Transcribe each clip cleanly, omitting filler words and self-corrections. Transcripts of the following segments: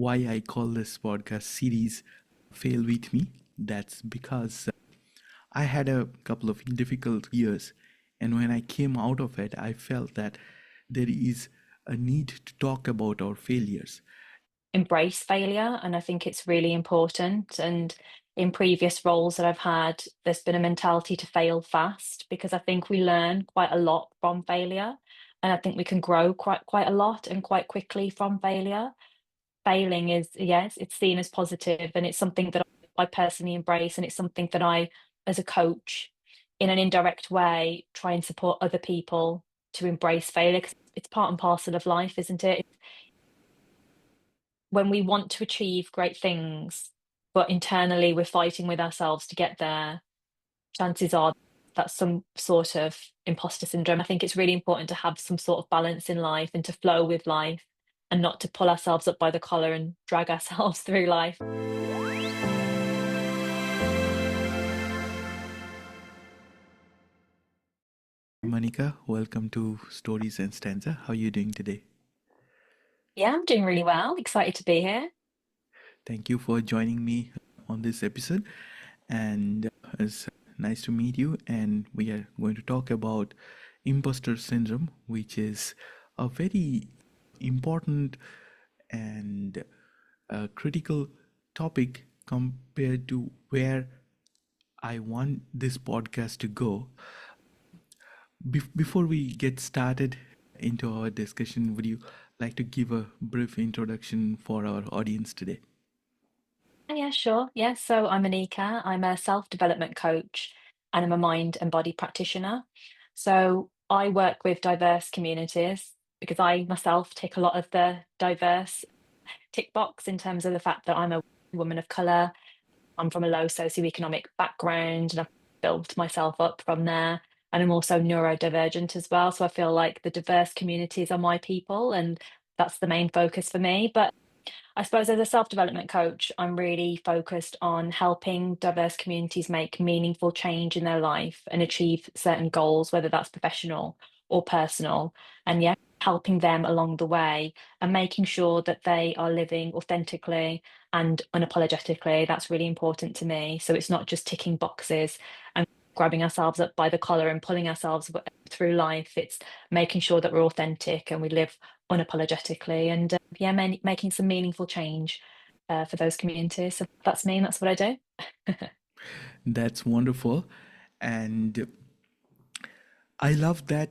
why I call this podcast series Fail With Me. That's because I had a couple of difficult years, and when I came out of it, I felt that there is a need to talk about our failures. Embrace failure, and I think it's really important. And in previous roles that I've had, there's been a mentality to fail fast because I think we learn quite a lot from failure, and I think we can grow quite a lot and quite quickly from failure. Failing is, yes, it's seen as positive, and it's something that I personally embrace, and it's something that I, as a coach, in an indirect way, try and support other people to embrace failure because it's part and parcel of life, isn't it? When we want to achieve great things, but internally we're fighting with ourselves to get there, chances are that's some sort of imposter syndrome. I think it's really important to have some sort of balance in life and to flow with life and not to pull ourselves up by the collar and drag ourselves through life. Manikaa, welcome to Stories and Stanza. How are you doing today? Yeah, I'm doing really well. Excited to be here. Thank you for joining me on this episode, and it's nice to meet you. And we are going to talk about imposter syndrome, which is a very important and critical topic compared to where I want this podcast to go. Before we get started into our discussion, would you like to give a brief introduction for our audience today? Yeah, sure. Yeah, so I'm Manikaa. I'm a self-development coach and I'm a mind and body practitioner. So I work with diverse communities because I myself tick a lot of the diverse tick box in terms of the fact that I'm a woman of colour. I'm from a low socioeconomic background and I've built myself up from there. And I'm also neurodivergent as well. So I feel like the diverse communities are my people and that's the main focus for me. But I suppose as a self-development coach, I'm really focused on helping diverse communities make meaningful change in their life and achieve certain goals, whether that's professional or personal. And yeah, helping them along the way and making sure that they are living authentically and unapologetically. That's really important to me. So it's not just ticking boxes and grabbing ourselves up by the collar and pulling ourselves through life. It's making sure that we're authentic and we live unapologetically and yeah, making some meaningful change for those communities. So that's me and that's what I do. That's wonderful. And I love that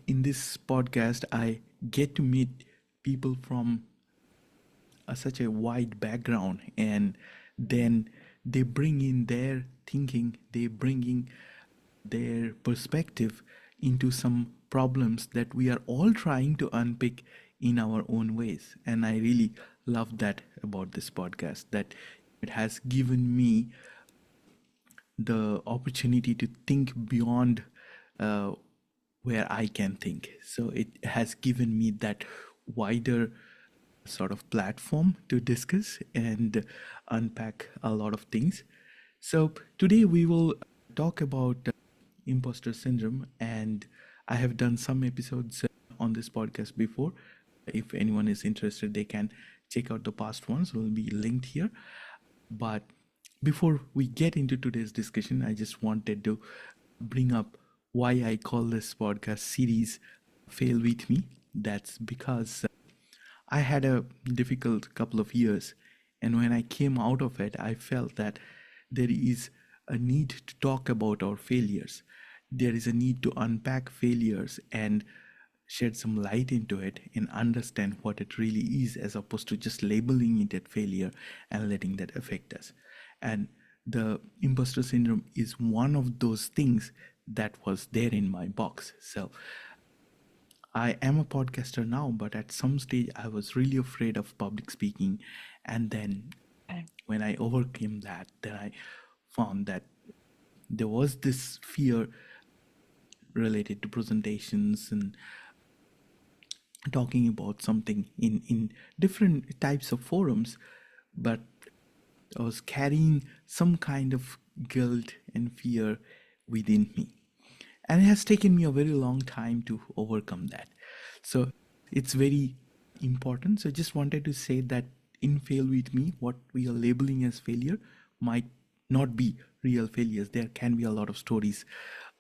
in this podcast, I get to meet people from such a wide background, and then they bring in their thinking, they bring in their perspective into some problems that we are all trying to unpick in our own ways. And I really love that about this podcast, that it has given me the opportunity to think beyond uh, where I can think. So it has given me that wider sort of platform to discuss and unpack a lot of things. So today we will talk about imposter syndrome, and I have done some episodes on this podcast before. If anyone is interested, they can check out the past ones, will be linked here. But before we get into today's discussion, I just wanted to bring up why I call this podcast series Fail With Me. That's because I had a difficult couple of years, and when I came out of it, I felt that there is a need to talk about our failures. There is a need to unpack failures and shed some light into it and understand what it really is, as opposed to just labeling it as failure and letting that affect us. And the imposter syndrome is one of those things that was there in my box. So I am a podcaster now, but at some stage I was really afraid of public speaking. And then Okay. when I overcame that, then I found that there was this fear related to presentations and talking about something in different types of forums, but I was carrying some kind of guilt and fear within me. And it has taken me a very long time to overcome that. So it's very important. So just wanted to say that in Fail With Me, what we are labeling as failure might not be real failures. There can be a lot of stories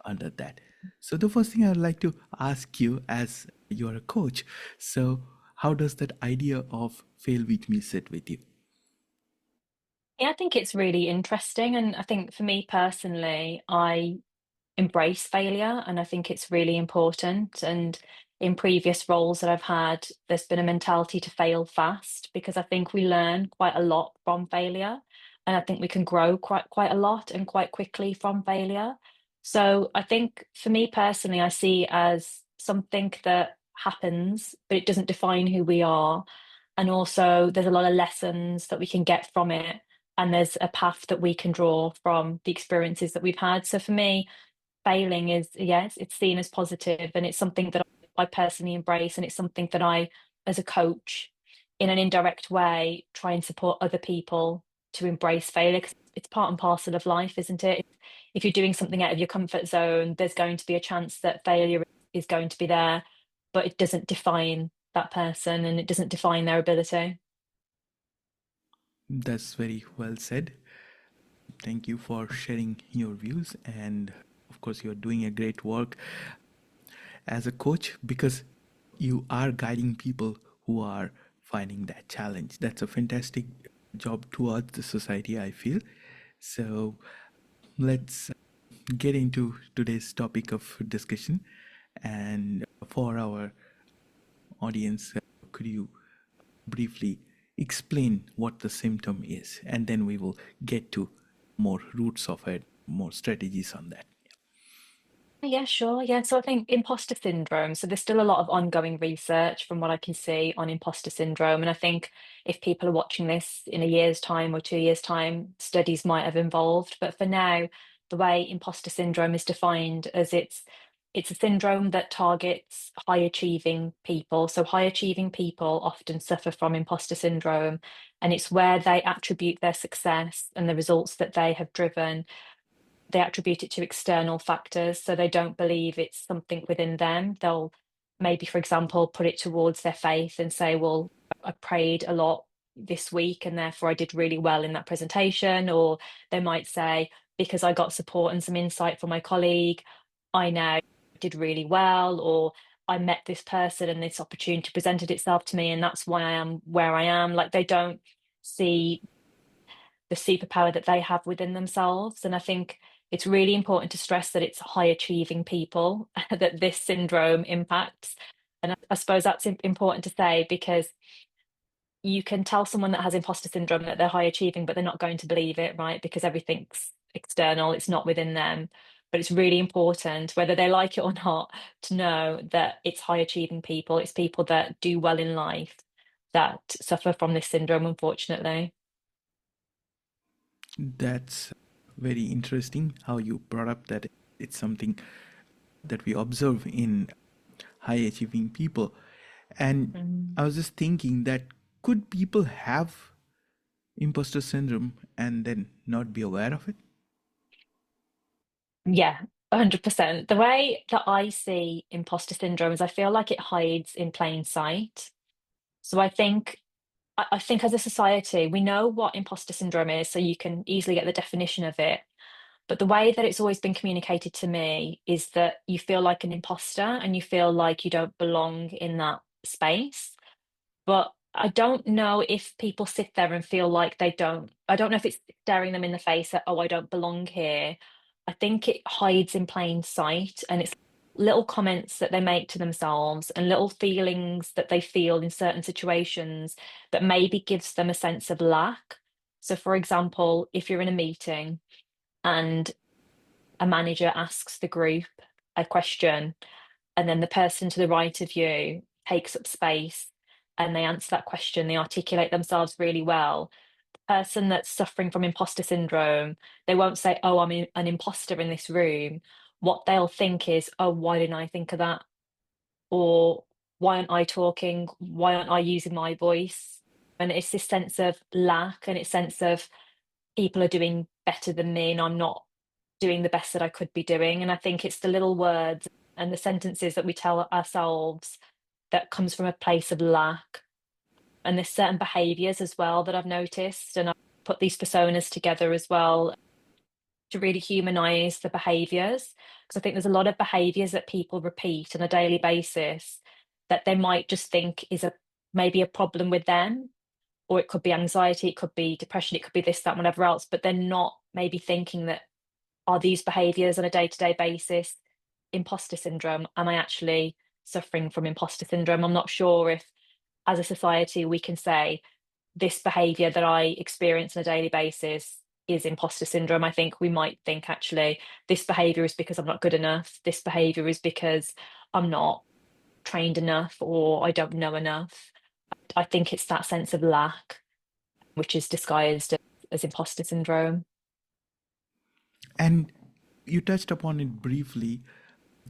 under that. So, the first thing I'd like to ask you, as you're a coach, so how does that idea of Fail With Me sit with you? Yeah, I think it's really interesting. And I think for me personally, I embrace failure, and I think it's really important. And in previous roles that I've had, there's been a mentality to fail fast because I think we learn quite a lot from failure, and I think we can grow quite a lot and quite quickly from failure. So I think for me personally, I see it as something that happens, but it doesn't define who we are. And also, there's a lot of lessons that we can get from it, and there's a path that we can draw from the experiences that we've had. So for me, failing is, yes, it's seen as positive, and it's something that I personally embrace, and it's something that I, as a coach, in an indirect way, try and support other people to embrace failure, 'cause it's part and parcel of life, isn't it? If you're doing something out of your comfort zone, there's going to be a chance that failure is going to be there, but it doesn't define that person and it doesn't define their ability. That's very well said. Thank you for sharing your views. And of course, you're doing a great work as a coach because you are guiding people who are finding that challenge. That's a fantastic job towards the society, I feel. So let's get into today's topic of discussion. And for our audience, could you briefly explain what the symptom is? And then we will get to more roots of it, more strategies on that. Yeah, sure. Yeah. So I think imposter syndrome. So there's still a lot of ongoing research from what I can see on imposter syndrome. And I think if people are watching this in a year's time or 2 years' time, studies might have evolved. But for now, the way imposter syndrome is defined as it's a syndrome that targets high achieving people. So high achieving people often suffer from imposter syndrome, and it's where they attribute their success and the results that they have driven, they attribute it to external factors. So they don't believe it's something within them. They'll maybe, for example, put it towards their faith and say, well, I prayed a lot this week and therefore I did really well in that presentation. Or they might say, because I got support and some insight from my colleague, I now did really well. Or I met this person and this opportunity presented itself to me, and that's why I am where I am. Like they don't see the superpower that they have within themselves. And I think it's really important to stress that it's high achieving people that this syndrome impacts. And I suppose that's important to say because you can tell someone that has imposter syndrome that they're high achieving, but they're not going to believe it, right? Because everything's external, it's not within them. But it's really important, whether they like it or not, to know that it's high achieving people, it's people that do well in life that suffer from this syndrome, unfortunately. That's very interesting how you brought up that it's something that we observe in high achieving people. And Mm. I was just thinking that could people have imposter syndrome and then not be aware of it? Yeah, 100%. The way that I see imposter syndrome is I feel like it hides in plain sight. So I think as a society, we know what imposter syndrome is, so you can easily get the definition of it. But the way that it's always been communicated to me is that you feel like an imposter and you feel like you don't belong in that space. But I don't know if people sit there and feel like they don't. I don't know if it's staring them in the face that, oh, I don't belong here. I think it hides in plain sight, and it's little comments that they make to themselves and little feelings that they feel in certain situations that maybe gives them a sense of lack. So, for example, if you're in a meeting and a manager asks the group a question, and then the person to the right of you takes up space and they answer that question, they articulate themselves really well. The person that's suffering from imposter syndrome, they won't say, oh, an imposter in this room. What they'll think is, oh, why didn't I think of that? Or why aren't I talking? Why aren't I using my voice? And it's this sense of lack, and it's sense of people are doing better than me and I'm not doing the best that I could be doing. And I think it's the little words and the sentences that we tell ourselves that comes from a place of lack. And there's certain behaviors as well that I've noticed, and I've put these personas together as well to really humanize the behaviors. Because I think there's a lot of behaviors that people repeat on a daily basis that they might just think is a maybe a problem with them, or it could be anxiety, it could be depression, it could be this, that, whatever else, but they're not maybe thinking that are these behaviors on a day-to-day basis imposter syndrome? Am I actually suffering from imposter syndrome? I'm not sure if, as a society, we can say this behavior that I experience on a daily basis is imposter syndrome. I think we might think actually this behavior is because I'm not good enough. This behavior is because I'm not trained enough or I don't know enough. I think it's that sense of lack which is disguised as imposter syndrome. And you touched upon it briefly.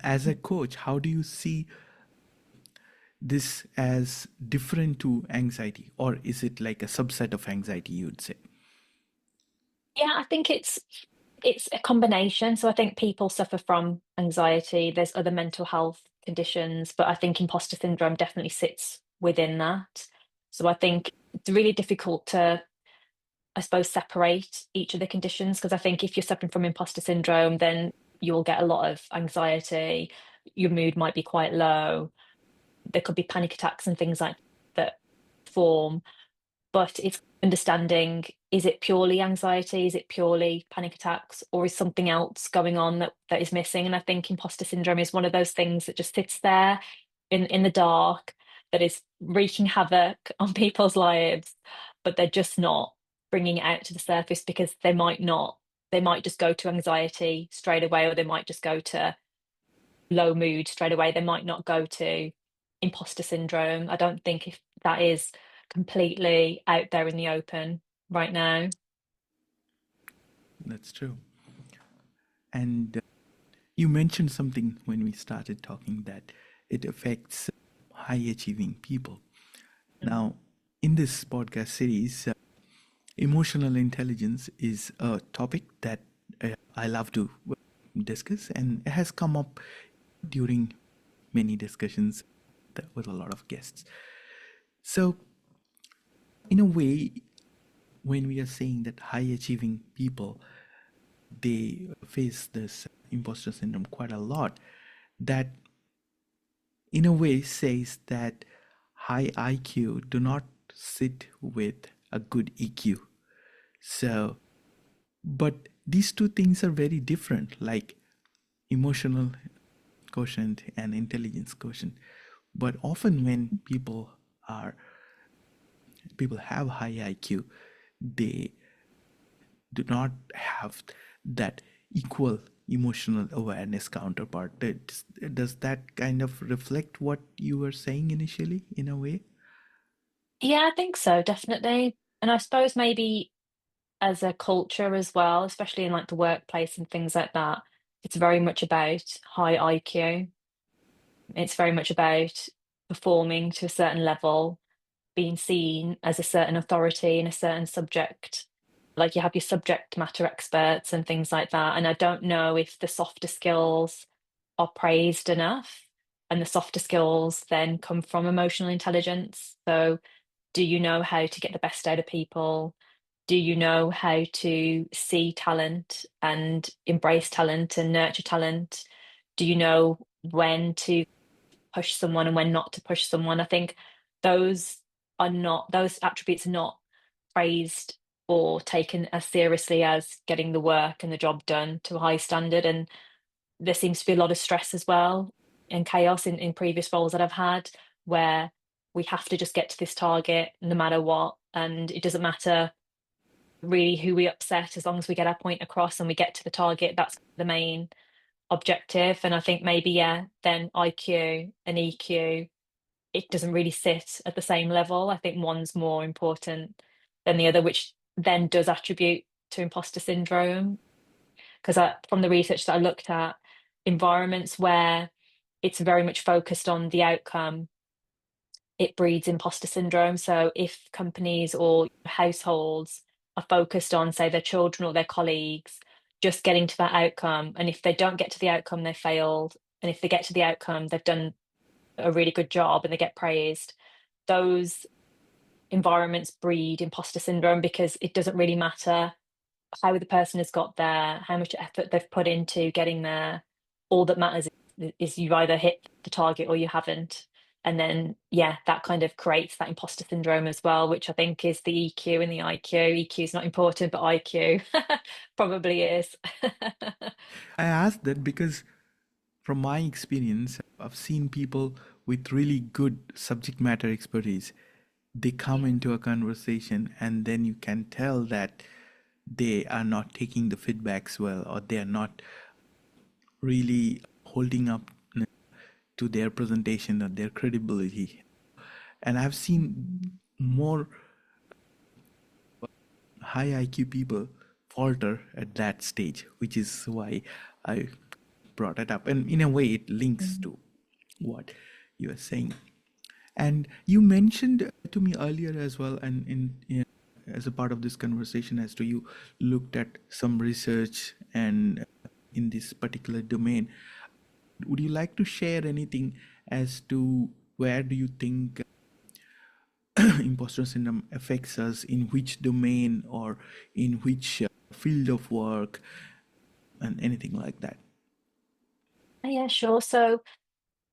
As a coach, how do you see this as different to anxiety, or is it like a subset of anxiety, you'd say? Yeah, I think it's a combination. So I think people suffer from anxiety. There's other mental health conditions, but I think imposter syndrome definitely sits within that. So I think it's really difficult to, I suppose, separate each of the conditions because I think if you're suffering from imposter syndrome, then you'll get a lot of anxiety. Your mood might be quite low. There could be panic attacks and things like that form. But it's understanding, is it purely anxiety? Is it purely panic attacks? Or is something else going on that is missing? And I think imposter syndrome is one of those things that just sits there in the dark, that is wreaking havoc on people's lives, but they're just not bringing it out to the surface because they might just go to anxiety straight away, or they might just go to low mood straight away. They might not go to imposter syndrome. I don't think if that is completely out there in the open right now. That's true. And you mentioned something when we started talking that it affects high achieving people. Mm. Now, in this podcast series, emotional intelligence is a topic that I love to discuss, and it has come up during many discussions with a lot of guests. So, in a way, when we are saying that high achieving people they face this imposter syndrome quite a lot, that in a way says that high IQ do not sit with a good EQ. So, but these two things are very different, like emotional quotient and intelligence quotient. But often when are people have high IQ, they do not have that equal emotional awareness counterpart. Does that kind of reflect what you were saying initially in a way? Yeah, I think so, definitely. And I suppose maybe as a culture as well, especially in like the workplace and things like that, it's very much about high IQ. It's very much about performing to a certain level, being seen as a certain authority in a certain subject. Like you have your subject matter experts and things like that. And I don't know if the softer skills are praised enough. And the softer skills then come from emotional intelligence. So, do you know how to get the best out of people? Do you know how to see talent and embrace talent and nurture talent? Do you know when to push someone and when not to push someone? I think those those attributes are not praised or taken as seriously as getting the work and the job done to a high standard. And there seems to be a lot of stress as well and chaos in previous roles that I've had where we have to just get to this target no matter what. And it doesn't matter really who we upset as long as we get our point across and we get to the target. That's the main objective. And I think maybe, yeah, then IQ and EQ, it doesn't really sit at the same level. I think one's more important than the other, which then does attribute to imposter syndrome. Because from the research that I looked at, environments where it's very much focused on the outcome, it breeds imposter syndrome. So if companies or households are focused on, say, their children or their colleagues just getting to that outcome, and if they don't get to the outcome, they failed. And if they get to the outcome, they've done a really good job and they get praised. Those environments breed imposter syndrome because it doesn't really matter how the person has got there, how much effort they've put into getting there. All that matters is you've either hit the target or you haven't. And then, yeah, that kind of creates that imposter syndrome as well, which I think is the EQ and the IQ. EQ is not important, but IQ probably is. I asked that because from my experience, I've seen people with really good subject matter expertise. They come Yeah. into a conversation, and then you can tell that they are not taking the feedbacks well, or they are not really holding up to their presentation or their credibility. And I've seen more high IQ people falter at that stage, which is why I brought it up. And in a way, it links Mhm. to what you were saying. And you mentioned to me earlier as well, and as a part of this conversation, as to you looked at some research and in this particular domain. Would you like to share anything as to where do you think imposter syndrome affects us, in which domain or in which field of work, and anything like that? Yeah, sure. So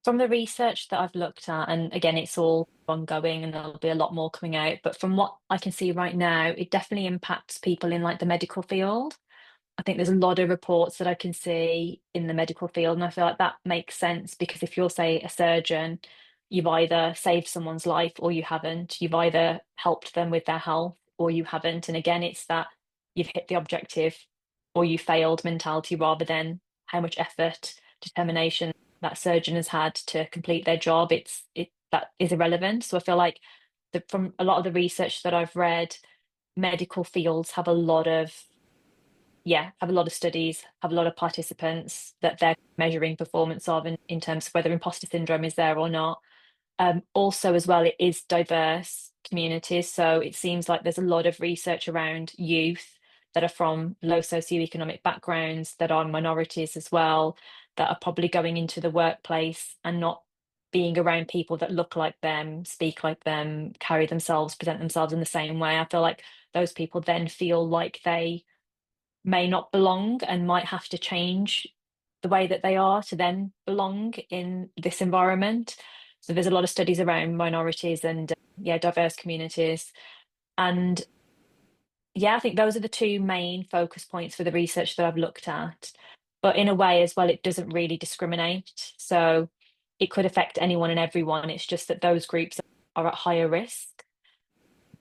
from the research that I've looked at, and again, it's all ongoing and there'll be a lot more coming out, but from what I can see right now, it definitely impacts people in like the medical field. I think there's a lot of reports that I can see in the medical field, and I feel like that makes sense because if you're, say, a surgeon, you've either saved someone's life or you haven't. You've either helped them with their health or you haven't. And again, it's that you've hit the objective or you failed mentality rather than how much effort, determination that surgeon has had to complete their job. It that is irrelevant. So I feel like from a lot of the research that I've read, medical fields have a lot of have a lot of studies, have a lot of participants that they're measuring performance of in terms of whether imposter syndrome is there or not. Also, as well, it is diverse communities. So it seems like there's a lot of research around youth that are from low socioeconomic backgrounds, that are minorities as well, that are probably going into the workplace and not being around people that look like them, speak like them, carry themselves, present themselves in the same way. I feel like those people then feel like they may not belong and might have to change the way that they are to then belong in this environment. So there's a lot of studies around minorities and diverse communities. And yeah, I think those are the two main focus points for the research that I've looked at. But in a way as well, it doesn't really discriminate. So it could affect anyone and everyone. It's just that those groups are at higher risk.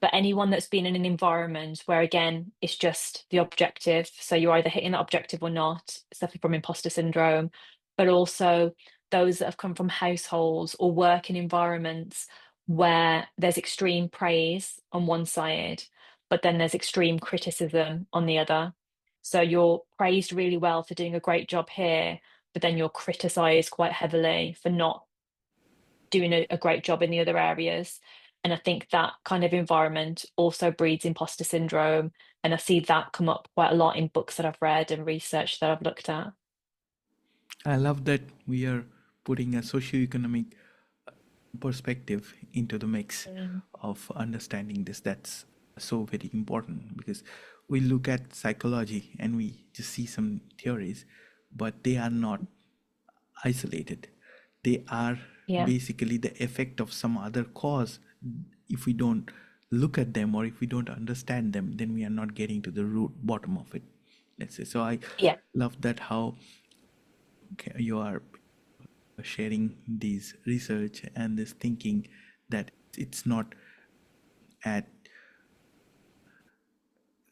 But anyone that's been in an environment where, again, it's just the objective, so you're either hitting that objective or not, suffering from imposter syndrome, but also those that have come from households or work in environments where there's extreme praise on one side, but then there's extreme criticism on the other. So you're praised really well for doing a great job here, but then you're criticized quite heavily for not doing a great job in the other areas. And I think that kind of environment also breeds imposter syndrome. And I see that come up quite a lot in books that I've read and research that I've looked at. I love that we are putting a socioeconomic perspective into the mix Mm. of understanding this. That's so very important because we look at psychology and we just see some theories, but they are not isolated. They are Yeah. basically the effect of some other cause. If we don't look at them or if we don't understand them, then we are not getting to the root bottom of it. Let's say. So I Yeah. love that how you are sharing these research and this thinking that it's not at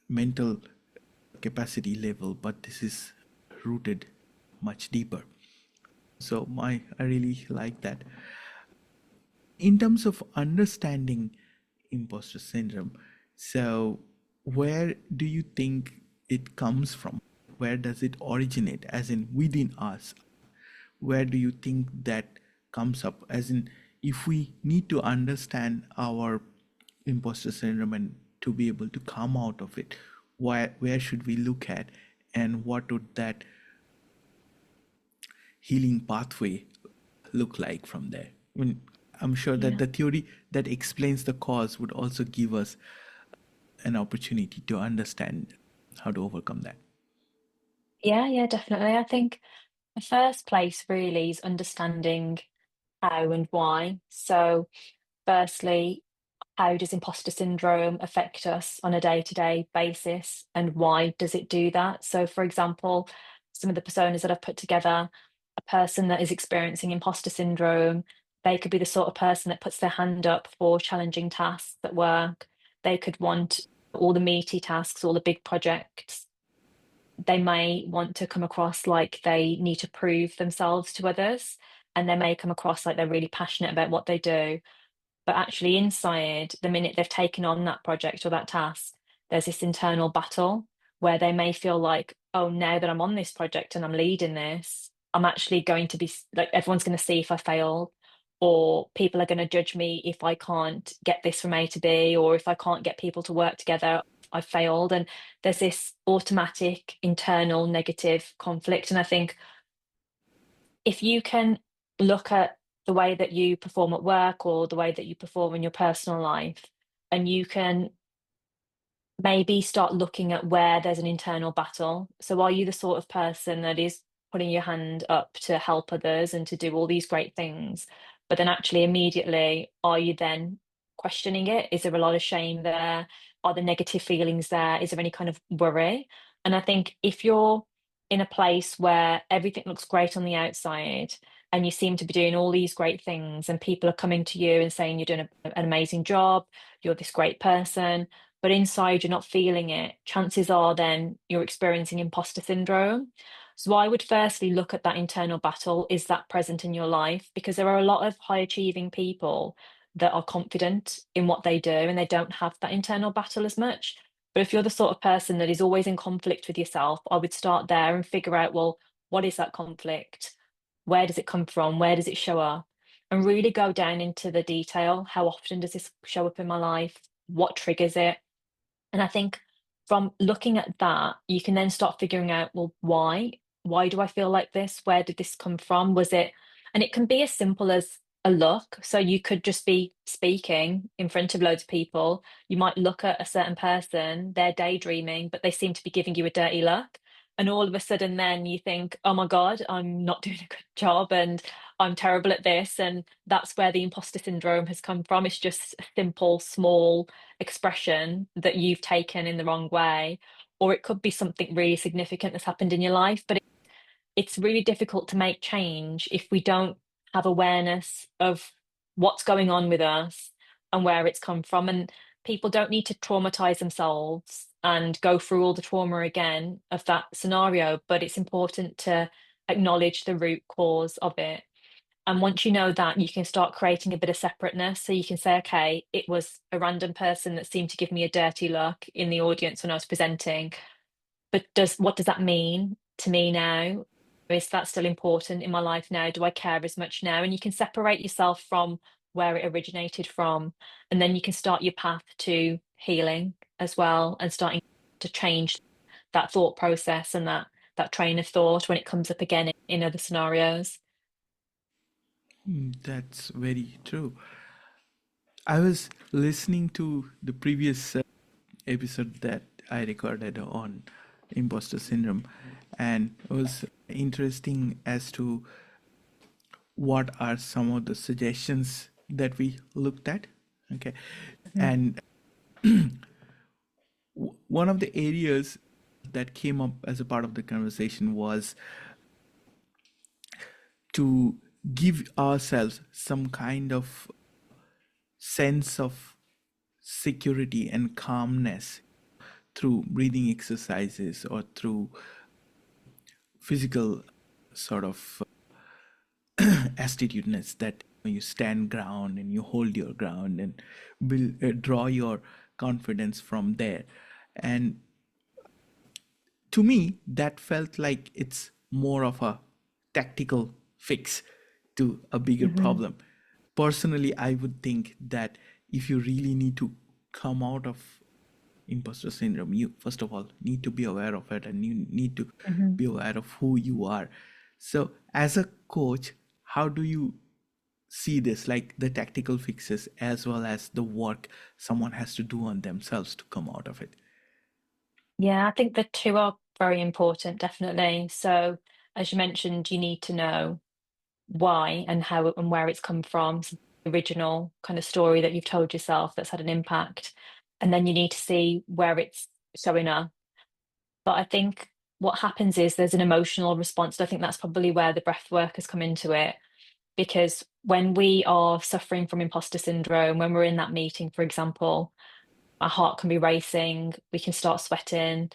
mental capacity level, but this is rooted much deeper. So I really like that. In terms of understanding imposter syndrome, so where do you think it comes from? Where does it originate, as in within us? Where do you think that comes up, as in if we need to understand our imposter syndrome and to be able to come out of it, where should we look at, and what would that healing pathway look like from there? I mean, I'm sure that Yeah. the theory that explains the cause would also give us an opportunity to understand how to overcome that. Yeah, yeah, definitely. I think the first place really is understanding how and why. So, firstly, how does imposter syndrome affect us on a day-to-day basis, and why does it do that? So, for example, some of the personas that I've put together, a person that is experiencing imposter syndrome, they could be the sort of person that puts their hand up for challenging tasks at work. They could want all the meaty tasks, all the big projects. They may want to come across like they need to prove themselves to others, and they may come across like they're really passionate about what they do. But actually, inside, the minute they've taken on that project or that task, there's this internal battle where they may feel like, oh, now that I'm on this project and I'm leading this, I'm actually going to be like, everyone's going to see if I fail, or people are going to judge me if I can't get this from A to B, or if I can't get people to work together, I failed. And there's this automatic internal negative conflict. And I think if you can look at the way that you perform at work or the way that you perform in your personal life, and you can maybe start looking at where there's an internal battle. So, are you the sort of person that is putting your hand up to help others and to do all these great things? But then, actually, immediately, are you then questioning it? Is there a lot of shame there? Are the negative feelings there? Is there any kind of worry? And I think if you're in a place where everything looks great on the outside and you seem to be doing all these great things, and people are coming to you and saying you're doing an amazing job, you're this great person, but inside you're not feeling it, chances are then you're experiencing imposter syndrome. So I would firstly look at that internal battle. Is that present in your life? Because there are a lot of high achieving people that are confident in what they do and they don't have that internal battle as much. But if you're the sort of person that is always in conflict with yourself, I would start there and figure out, well, what is that conflict? Where does it come from? Where does it show up? And really go down into the detail. How often does this show up in my life? What triggers it? And I think from looking at that, you can then start figuring out, well, why? Why do I feel like this? Where did this come from? Was it, and it can be as simple as a look. So you could just be speaking in front of loads of people. You might look at a certain person, they're daydreaming, but they seem to be giving you a dirty look. And all of a sudden, then you think, oh my God, I'm not doing a good job and I'm terrible at this. And that's where the imposter syndrome has come from. It's just a simple, small expression that you've taken in the wrong way, or it could be something really significant that's happened in your life. But it's really difficult to make change if we don't have awareness of what's going on with us and where it's come from. And people don't need to traumatize themselves and go through all the trauma again of that scenario, but it's important to acknowledge the root cause of it. And once you know that, you can start creating a bit of separateness. So you can say, okay, it was a random person that seemed to give me a dirty look in the audience when I was presenting. But what does that mean to me now? Is that still important in my life now? Do I care as much now? And you can separate yourself from where it originated from. And then you can start your path to healing as well and starting to change that thought process and that train of thought when it comes up again in other scenarios. That's very true. I was listening to the previous episode that I recorded on imposter syndrome, and it was interesting as to what are some of the suggestions that we looked at. Okay, Mhm. and one of the areas that came up as a part of the conversation was to give ourselves some kind of sense of security and calmness through breathing exercises or through physical sort of attitudiness that you stand ground and you hold your ground and draw your confidence from there. And to me, that felt like it's more of a tactical fix to a bigger Mhm. problem. Personally, I would think that if you really need to come out of imposter syndrome, you first of all need to be aware of it and you need to Mhm. be aware of who you are. So, as a coach, how do you see this, like the tactical fixes as well as the work someone has to do on themselves to come out of it? Yeah, I think the two are very important, definitely. So, as you mentioned, you need to know why and how and where it's come from, so the original kind of story that you've told yourself that's had an impact. And then you need to see where it's showing up. But I think what happens is there's an emotional response. I think that's probably where the breath work has come into it. Because when we are suffering from imposter syndrome, when we're in that meeting, for example, our heart can be racing, we can start sweating,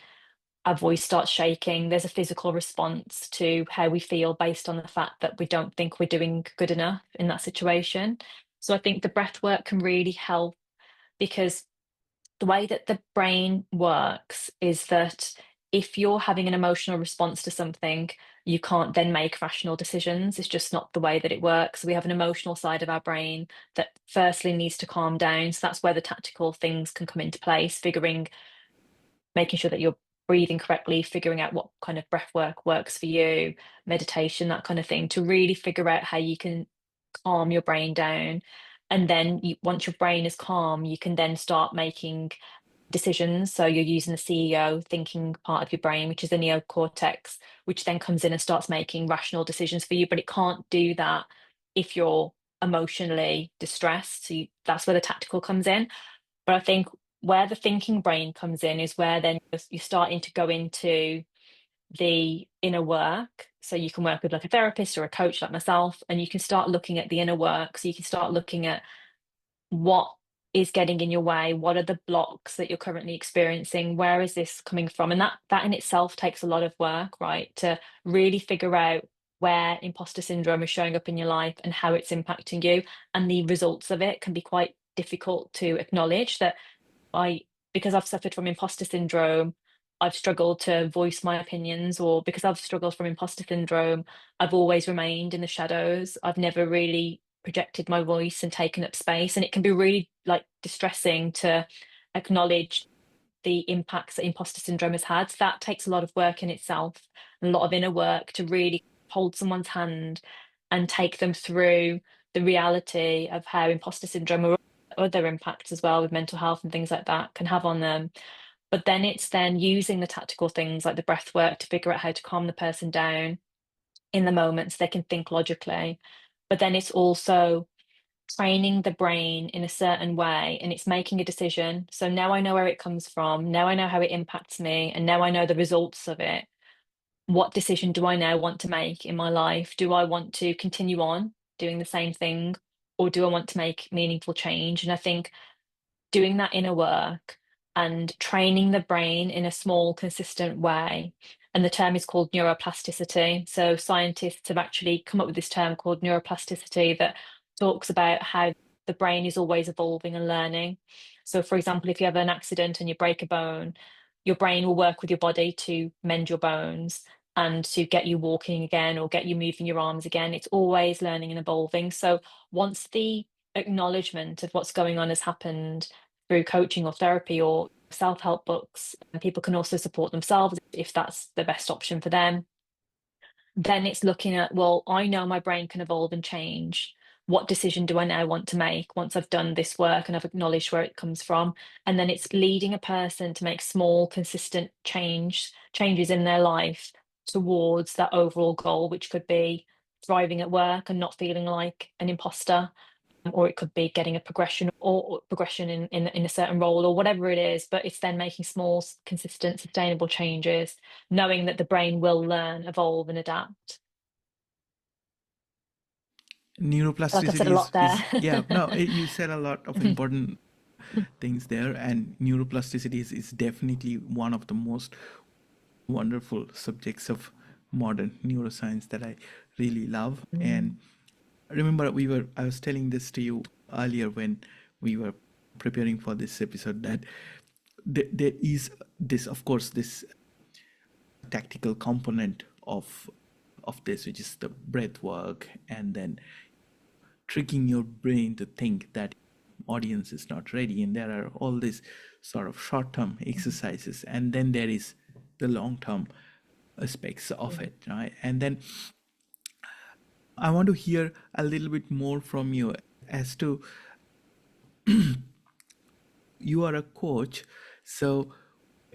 our voice starts shaking. There's a physical response to how we feel based on the fact that we don't think we're doing good enough in that situation. So I think the breath work can really help because the way that the brain works is that if you're having an emotional response to something, you can't then make rational decisions. It's just not the way that it works. We have an emotional side of our brain that firstly needs to calm down. So that's where the tactical things can come into place, making sure that you're breathing correctly, figuring out what kind of breath work works for you, meditation, that kind of thing, to really figure out how you can calm your brain down. And then once your brain is calm, you can then start making decisions. So you're using the CEO thinking part of your brain, which is the neocortex, which then comes in and starts making rational decisions for you. But it can't do that if you're emotionally distressed. So that's where the tactical comes in. But I think where the thinking brain comes in is where then you're starting to go into the inner work. So you can work with like a therapist or a coach like myself, and you can start looking at the inner work. So you can start looking at what is getting in your way, what are the blocks that you're currently experiencing, where is this coming from? And that in itself takes a lot of work, right? To really figure out where imposter syndrome is showing up in your life and how it's impacting you. And the results of it can be quite difficult to acknowledge that I, because I've suffered from imposter syndrome, I've struggled to voice my opinions, or because I've struggled from imposter syndrome, I've always remained in the shadows. I've never really projected my voice and taken up space. And it can be really like distressing to acknowledge the impacts that imposter syndrome has had. So that takes a lot of work in itself, and a lot of inner work to really hold someone's hand and take them through the reality of how imposter syndrome or other impacts as well with mental health and things like that can have on them. But then it's then using the tactical things like the breath work to figure out how to calm the person down in the moment so they can think logically. But then it's also training the brain in a certain way and it's making a decision. So now I know where it comes from. Now I know how it impacts me. And now I know the results of it. What decision do I now want to make in my life? Do I want to continue on doing the same thing or do I want to make meaningful change? And I think doing that inner work and training the brain in a small, consistent way. And the term is called neuroplasticity. So scientists have actually come up with this term called neuroplasticity that talks about how the brain is always evolving and learning. So, for example, if you have an accident and you break a bone, your brain will work with your body to mend your bones and to get you walking again or get you moving your arms again. It's always learning and evolving. So, once the acknowledgement of what's going on has happened, through coaching or therapy or self-help books, and people can also support themselves if that's the best option for them. Then it's looking at, well, I know my brain can evolve and change. What decision do I now want to make once I've done this work and I've acknowledged where it comes from? And then it's leading a person to make small, consistent changes in their life towards that overall goal, which could be thriving at work and not feeling like an imposter, or it could be getting a progression or progression in a certain role or whatever it is. But it's then making small, consistent, sustainable changes, knowing that the brain will learn, evolve, and adapt. I feel like I've said Neuroplasticity a lot there. is yeah, no, you said a lot of important things there, and neuroplasticity is definitely one of the most wonderful subjects of modern neuroscience that I really love. And Mm, remember, I was telling this to you earlier when we were preparing for this episode that there is this, of course, this tactical component of this, which is the breath work, and then tricking your brain to think that audience is not ready, and there are all these sort of short-term exercises, and then there is the long-term aspects of mm, it, right? And then I want to hear a little bit more from you as to you are a coach. So,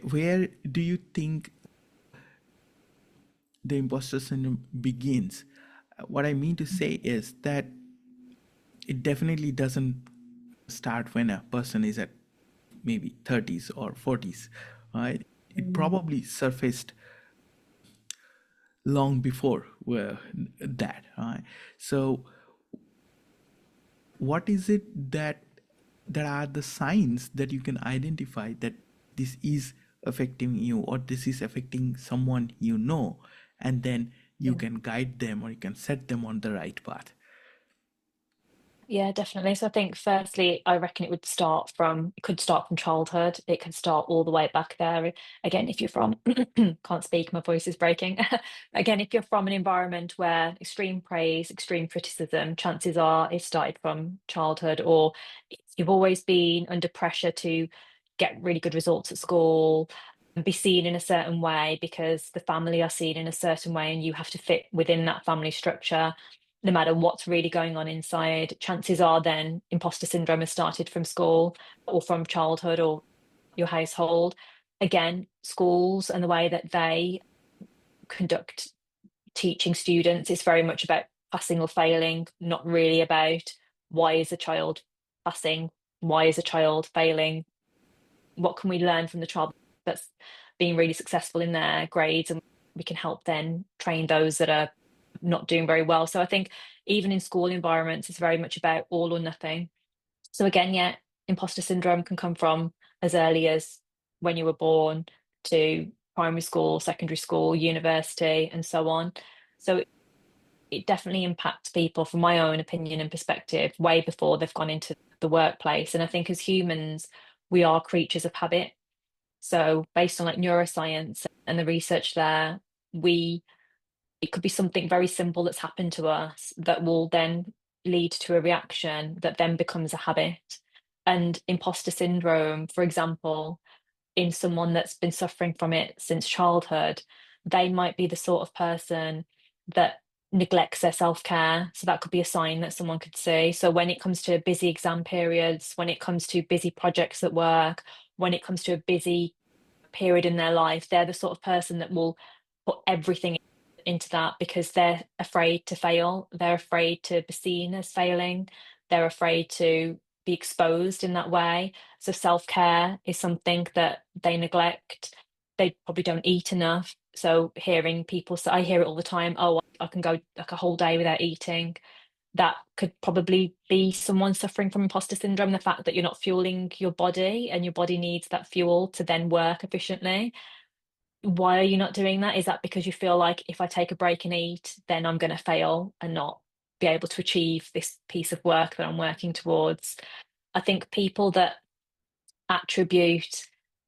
where do you think the imposter syndrome begins? What I mean to say is that it definitely doesn't start when a person is at maybe 30s or 40s, right? It Mm. probably surfaced long before that, right? So, what is it that are the signs that you can identify that this is affecting you or this is affecting someone you know, and then you Yeah. can guide them or you can set them on the right path? Yeah, definitely. So I think firstly, I reckon it could start from childhood. It could start all the way back there. Again, if you're from, can't speak, my voice is breaking. Again, if you're from an environment where extreme praise, extreme criticism, chances are it started from childhood, or you've always been under pressure to get really good results at school and be seen in a certain way because the family are seen in a certain way and you have to fit within that family structure no matter what's really going on inside. Chances are then imposter syndrome has started from school or from childhood or your household. Again, schools and the way that they conduct teaching students is very much about passing or failing, not really about why is a child passing, why is a child failing, what can we learn from the child that's being really successful in their grades, and we can help then train those that are not doing very well. So I think even in school environments, it's very much about all or nothing. So again, yeah, imposter syndrome can come from as early as when you were born to primary school, secondary school, university, and so on. So it definitely impacts people, from my own opinion and perspective, way before they've gone into the workplace. And I think as humans, we are creatures of habit. So based on like neuroscience and the research there, we it could be something very simple that's happened to us that will then lead to a reaction that then becomes a habit. And imposter syndrome, for example, in someone that's been suffering from it since childhood, they might be the sort of person that neglects their self-care. So that could be a sign that someone could see. So when it comes to busy exam periods, when it comes to busy projects at work, when it comes to a busy period in their life, they're the sort of person that will put everything into that because they're afraid to fail. They're afraid to be seen as failing. They're afraid to be exposed in that way. So self-care is something that they neglect. They probably don't eat enough. So hearing people say, I hear it all the time, oh, I can go like a whole day without eating. That could probably be someone suffering from imposter syndrome, the fact that you're not fueling your body and your body needs that fuel to then work efficiently. Why are you not doing that? Is that because you feel like if I take a break and eat, then I'm going to fail and not be able to achieve this piece of work that I'm working towards? I think people that attribute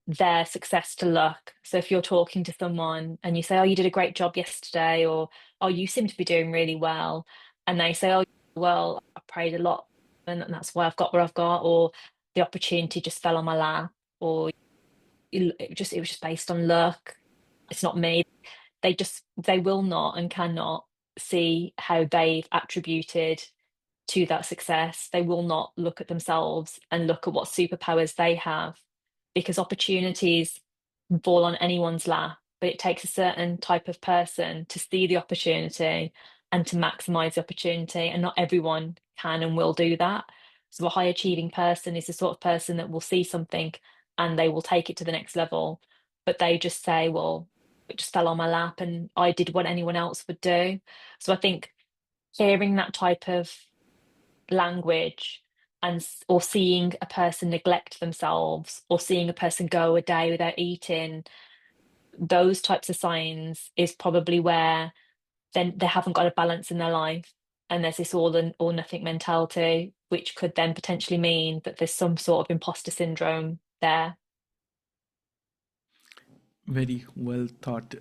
their success to luck. So if you're talking to someone and you say, "Oh, you did a great job yesterday," or "Oh, you seem to be doing really well," and they say, "Oh, well, I prayed a lot and that's why I've got where I've got," or "The opportunity just fell on my lap," or it was just based on luck. It's not me. They will not and cannot see how they've attributed to that success. They will not look at themselves and look at what superpowers they have, because opportunities can fall on anyone's lap, but it takes a certain type of person to see the opportunity and to maximize the opportunity, and not everyone can and will do that. So a high achieving person is the sort of person that will see something and they will take it to the next level, but they just say, well, it just fell on my lap and I did what anyone else would do. So I think hearing that type of language or seeing a person neglect themselves or seeing a person go a day without eating, those types of signs is probably where then they haven't got a balance in their life, and there's this all or nothing mentality, which could then potentially mean that there's some sort of imposter syndrome there. Very well thought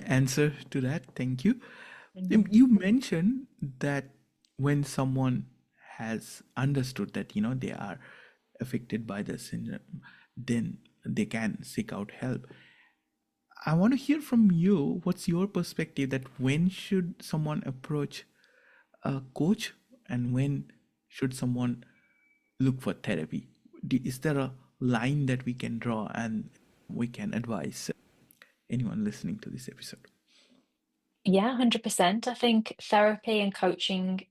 answer to that. Thank you. Mhm. You mentioned that when someone has understood that they are affected by the syndrome, then they can seek out help. I want to hear from you. What's your perspective that when should someone approach a coach and when should someone look for therapy? Is there a line that we can draw and we can advise anyone listening to this episode? Yeah, 100%. I think therapy and coaching,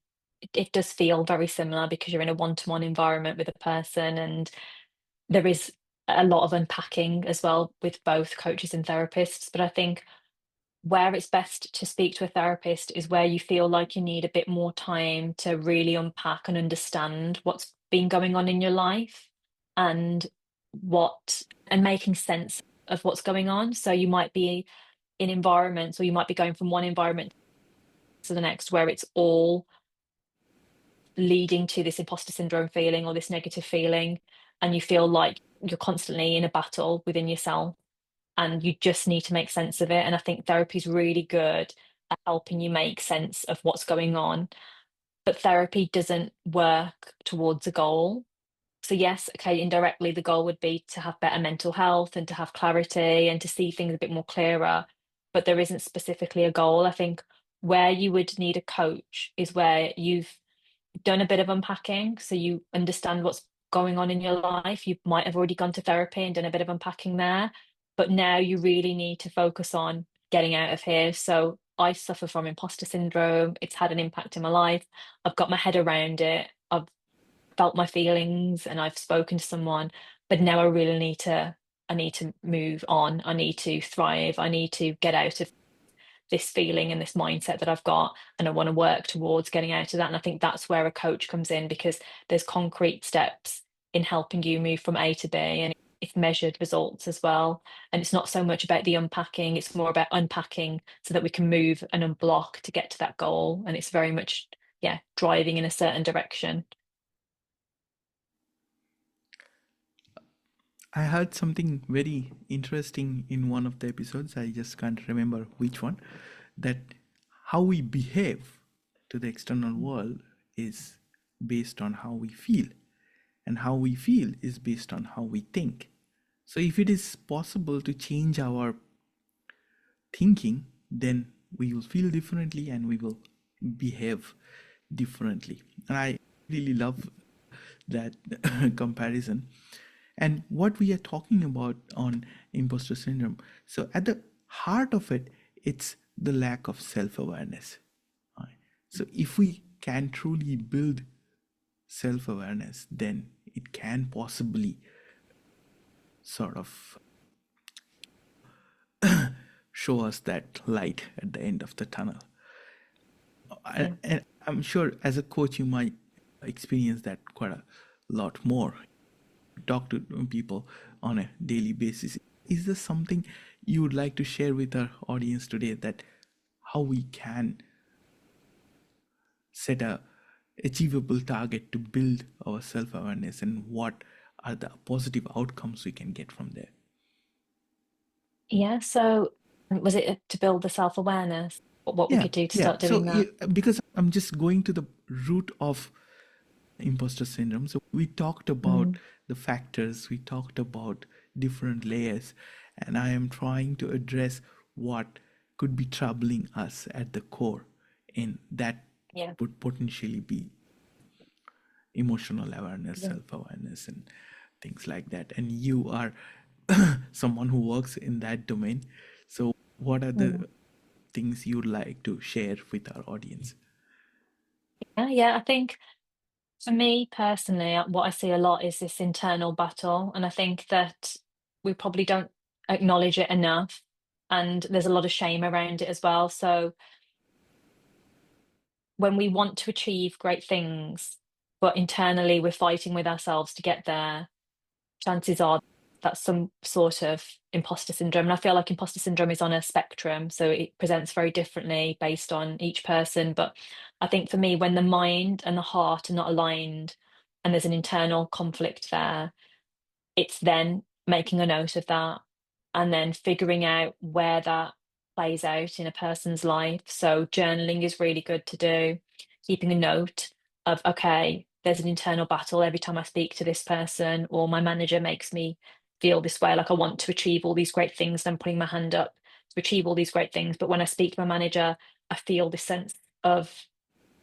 it does feel very similar because you're in a one-to-one environment with a person, and there is a lot of unpacking as well with both coaches and therapists. But I think where it's best to speak to a therapist is where you feel like you need a bit more time to really unpack and understand what's been going on in your life and what and making sense of what's going on. So you might be in environments, or you might be going from one environment to the next where it's all leading to this imposter syndrome feeling or this negative feeling, and you feel like you're constantly in a battle within yourself and you just need to make sense of it. And I think therapy is really good at helping you make sense of what's going on. But therapy doesn't work towards a goal. So, yes, okay, indirectly, the goal would be to have better mental health and to have clarity and to see things a bit more clearer. But there isn't specifically a goal. I think where you would need a coach is where you've done a bit of unpacking, so you understand what's going on in your life. You might have already gone to therapy and done a bit of unpacking there, but now you really need to focus on getting out of here. So I suffer from imposter syndrome. It's had an impact in my life. I've got my head around it. I've felt my feelings and I've spoken to someone, but now I need to move on. I need to thrive. I need to get out of this feeling and this mindset that I've got, and I want to work towards getting out of that. And I think that's where a coach comes in, because there's concrete steps in helping you move from A to B, and it's measured results as well. And it's not so much about the unpacking, it's more about unpacking so that we can move and unblock to get to that goal. And it's very much, yeah, driving in a certain direction. I heard something very interesting in one of the episodes. I just can't remember which one. That how we behave to the external world is based on how we feel, and how we feel is based on how we think. So, if it is possible to change our thinking, then we will feel differently and we will behave differently. And I really love that comparison. And what we are talking about on imposter syndrome, so at the heart of it, it's the lack of self awareness. Right? So, if we can truly build self awareness, then it can possibly sort of show us that light at the end of the tunnel. Yeah. And I'm sure as a coach, you might experience that quite a lot more. Talk to people on a daily basis. Is there something you would like to share with our audience today, that how we can set a achievable target to build our self-awareness, and what are the positive outcomes we can get from there? Yeah. So was it to build the self-awareness? What we Yeah, could do to yeah. start So doing that? because I'm just going to the root of imposter syndrome. So we talked about Mm, the factors, we talked about different layers, and I am trying to address what could be troubling us at the core, and that yeah. would potentially be emotional awareness, Yeah. self-awareness, and things like that. And you are someone who works in that domain. So what are Mm. the things you'd like to share with our audience? Yeah, yeah. I think for me personally, what I see a lot is this internal battle, and I think that we probably don't acknowledge it enough, and there's a lot of shame around it as well. So when we want to achieve great things, but internally we're fighting with ourselves to get there, chances are that's some sort of imposter syndrome. And I feel like imposter syndrome is on a spectrum, so it presents very differently based on each person. But I think for me, when the mind and the heart are not aligned and there's an internal conflict there, it's then making a note of that and then figuring out where that plays out in a person's life. So journaling is really good to do, keeping a note of, okay, there's an internal battle every time I speak to this person, or my manager makes me feel this way. Like I want to achieve all these great things. And I'm putting my hand up to achieve all these great things. But when I speak to my manager, I feel this sense of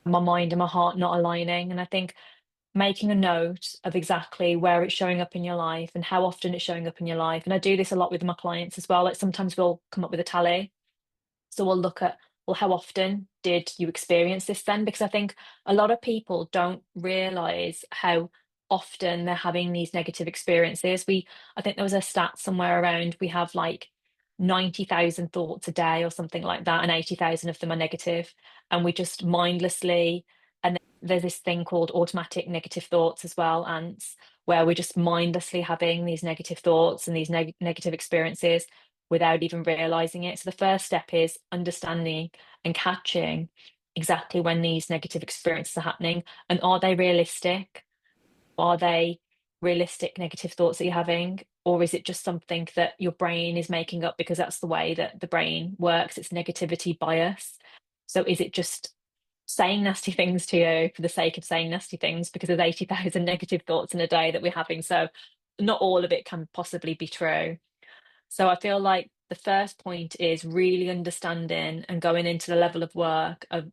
my mind and my heart not aligning. And I think making a note of exactly where it's showing up in your life and how often it's showing up in your life. And I do this a lot with my clients as well. Like sometimes we'll come up with a tally, so we'll look at, well, how often did you experience this then? Because I think a lot of people don't realize how often they're having these negative experiences. I think there was a stat somewhere around we have like 90,000 thoughts a day or something like that, and 80,000 of them are negative. And we just mindlessly, and there's this thing called automatic negative thoughts as well, ants, where we're just mindlessly having these negative thoughts and these negative experiences without even realizing it. So the first step is understanding and catching exactly when these negative experiences are happening, and are they realistic? Are they realistic negative thoughts that you're having? Or is it just something that your brain is making up because that's the way that the brain works? It's negativity bias. So is it just saying nasty things to you for the sake of saying nasty things because there's 80,000 negative thoughts in a day that we're having? So not all of it can possibly be true. So I feel like the first point is really understanding and going into the level of work of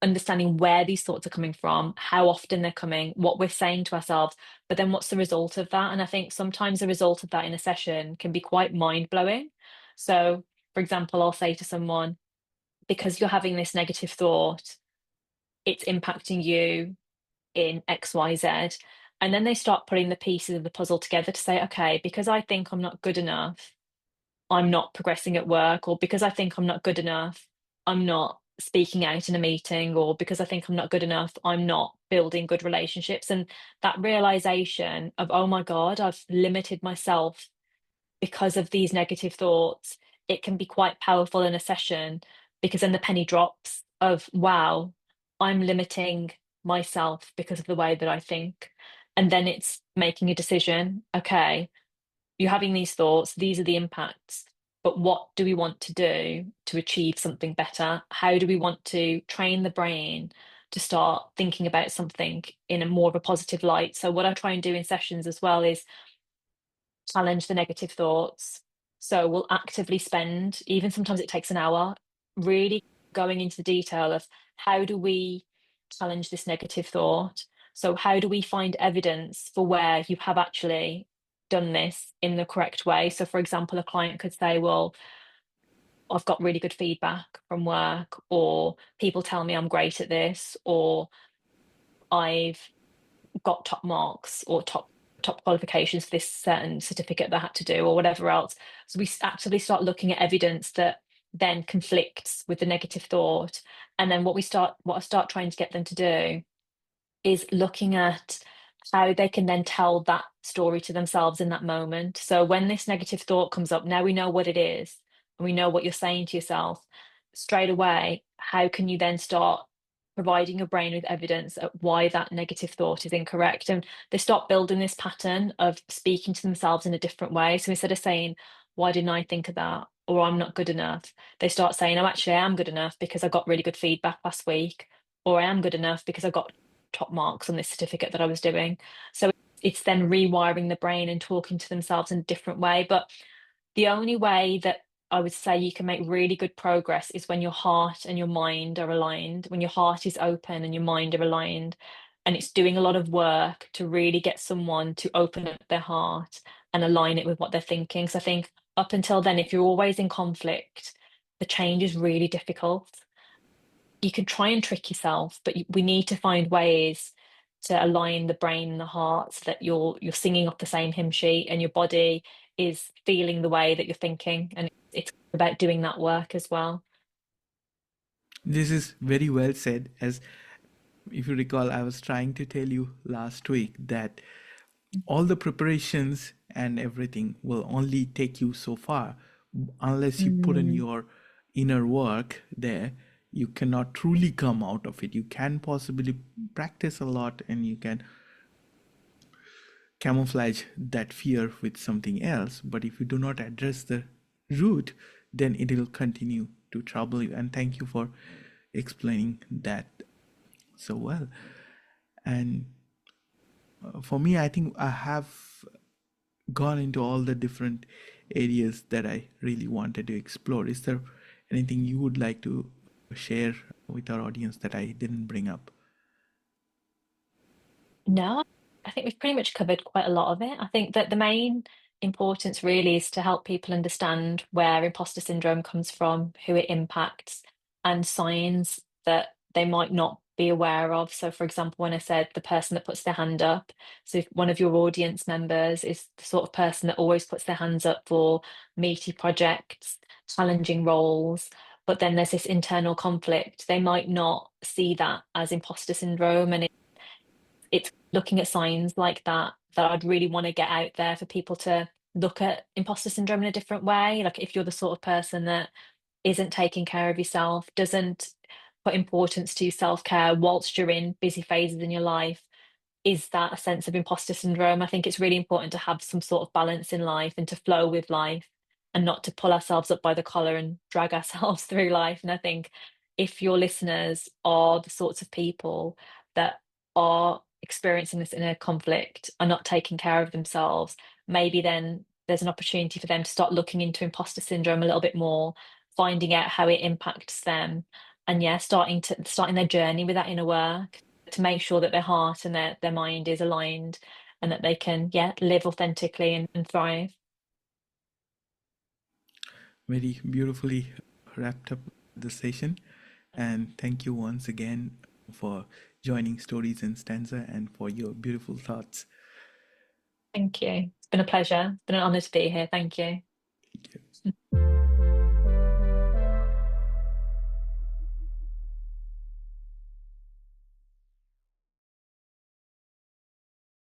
understanding where these thoughts are coming from, how often they're coming, what we're saying to ourselves, but then what's the result of that? And I think sometimes the result of that in a session can be quite mind blowing. So, for example, I'll say to someone, because you're having this negative thought, it's impacting you in XYZ. And then they start putting the pieces of the puzzle together to say, okay, because I think I'm not good enough, I'm not progressing at work, or because I think I'm not good enough, I'm not speaking out in a meeting, or because I think I'm not good enough, I'm not building good relationships. And that realization of, oh my God, I've limited myself because of these negative thoughts, it can be quite powerful in a session because then the penny drops of, wow, I'm limiting myself because of the way that I think. And then it's making a decision. Okay, you're having these thoughts, these are the impacts, but what do we want to do to achieve something better? How do we want to train the brain to start thinking about something in a more of a positive light? So, what I try and do in sessions as well is challenge the negative thoughts. So, we'll actively spend, even sometimes it takes an hour, really going into the detail of how do we challenge this negative thought? So, how do we find evidence for where you have actually done this in the correct way? So, for example, a client could say, well, I've got really good feedback from work, or people tell me I'm great at this, or I've got top marks or top qualifications for this certain certificate that I had to do, or whatever else. So we actively start looking at evidence that then conflicts with the negative thought. And then what I start trying to get them to do is looking at how they can then tell that story to themselves in that moment. So when this negative thought comes up, now we know what it is and we know what you're saying to yourself. Straight away, how can you then start providing your brain with evidence of why that negative thought is incorrect? And they start building this pattern of speaking to themselves in a different way. So instead of saying, why didn't I think of that? Or I'm not good enough, they start saying, oh, actually, I am good enough because I got really good feedback last week, or I am good enough because I got top marks on this certificate that I was doing. So it's then rewiring the brain and talking to themselves in a different way. But the only way that I would say you can make really good progress is when your heart and your mind are aligned, when your heart is open and your mind are aligned. And it's doing a lot of work to really get someone to open up their heart and align it with what they're thinking. So I think up until then, if you're always in conflict, the change is really difficult. You can try and trick yourself, but we need to find ways to align the brain and the heart so that you're singing off the same hymn sheet and your body is feeling the way that you're thinking. And it's about doing that work as well. This is very well said. As if you recall, I was trying to tell you last week that all the preparations and everything will only take you so far. Unless you put in Mm, your inner work there, you cannot truly come out of it. You can possibly practice a lot and you can camouflage that fear with something else, but if you do not address the root, then it will continue to trouble you. And thank you for explaining that so well. And for me, I think I have gone into all the different areas that I really wanted to explore. Is there anything you would like to share with our audience that I didn't bring up? No, I think we've pretty much covered quite a lot of it. I think that the main importance really is to help people understand where imposter syndrome comes from, who it impacts, and signs that they might not be aware of. So, for example, when I said the person that puts their hand up, so if one of your audience members is the sort of person that always puts their hands up for meaty projects, challenging roles, but then there's this internal conflict, they might not see that as imposter syndrome. And it's looking at signs like that that I'd really want to get out there for people to look at imposter syndrome in a different way. Like if you're the sort of person that isn't taking care of yourself, doesn't put importance to self-care whilst you're in busy phases in your life, is that a sense of imposter syndrome? I think it's really important to have some sort of balance in life and to flow with life and not to pull ourselves up by the collar and drag ourselves through life. And I think if your listeners are the sorts of people that are experiencing this inner conflict, are not taking care of themselves, maybe then there's an opportunity for them to start looking into imposter syndrome a little bit more, finding out how it impacts them, and yeah, starting their journey with that inner work to make sure that their heart and their mind is aligned and that they can, yeah, live authentically and thrive. Very beautifully wrapped up the session. And thank you once again for joining Stories in Stanza and for your beautiful thoughts. Thank you. It's been a pleasure. It's been an honor to be here. Thank you. Thank you.